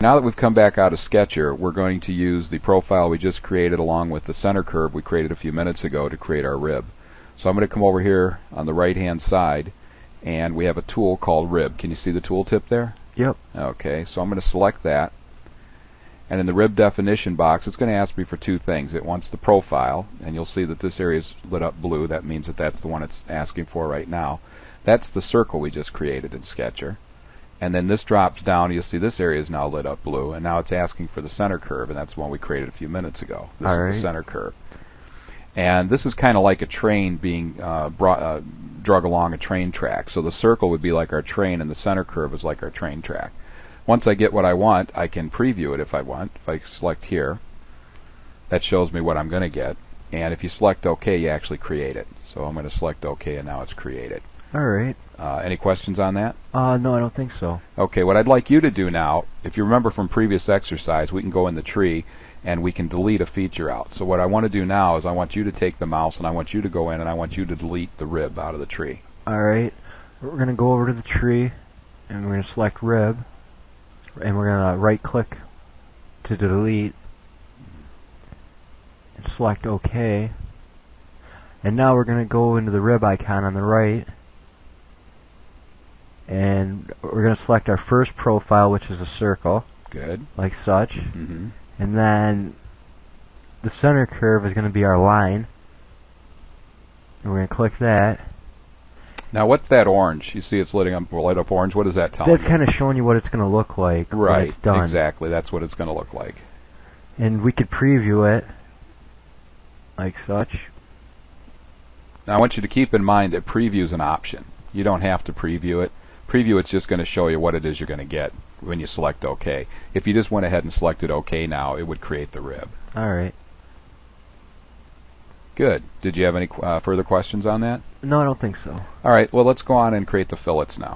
Now that we've come back out of Sketcher, we're going to use the profile we just created along with the center curve we created a few minutes ago to create our rib. So I'm going to come over here on the right hand side, and we have a tool called rib. Can you see the tooltip there? Yep. Okay, so I'm going to select that, and in the rib definition box it's going to ask me for two things. It wants the profile, and you'll see that this area is lit up blue. That means that that's the one it's asking for right now. That's the circle we just created in Sketcher. And then this drops down, you'll see this area is now lit up blue, and now it's asking for the center curve, and that's the one we created a few minutes ago. This is the center curve. And this is kind of like a train being drug along a train track. So the circle would be like our train, and the center curve is like our train track. Once I get what I want, I can preview it if I want. If I select here, that shows me what I'm going to get. And if you select OK, you actually create it. So I'm going to select OK, and now it's created. Alright. Any questions on that? No, I don't think so. Okay, what I'd like you to do now, if you remember from previous exercise, we can go in the tree and we can delete a feature out. So what I want to do now is I want you to take the mouse and I want you to go in and I want you to delete the rib out of the tree. Alright, we're going to go over to the tree and we're going to select rib, and we're going to right click to delete and select OK. And now we're going to go into the rib icon on the right, and we're going to select our first profile, which is a circle. Good. Like such. Mm-hmm. And then the center curve is going to be our line. And we're going to click that. Now what's that orange? You see it's light up orange. What is that telling you? That's kind of showing you what it's going to look like when it's done. Exactly. That's what it's going to look like. And we could preview it like such. Now I want you to keep in mind that preview is an option. You don't have to preview it. Preview, it's just going to show you what it is you're going to get when you select OK. If you just went ahead and selected OK now, it would create the rib. Alright. Good. Did you have any further questions on that? No, I don't think so. Alright, well let's go on and create the fillets now.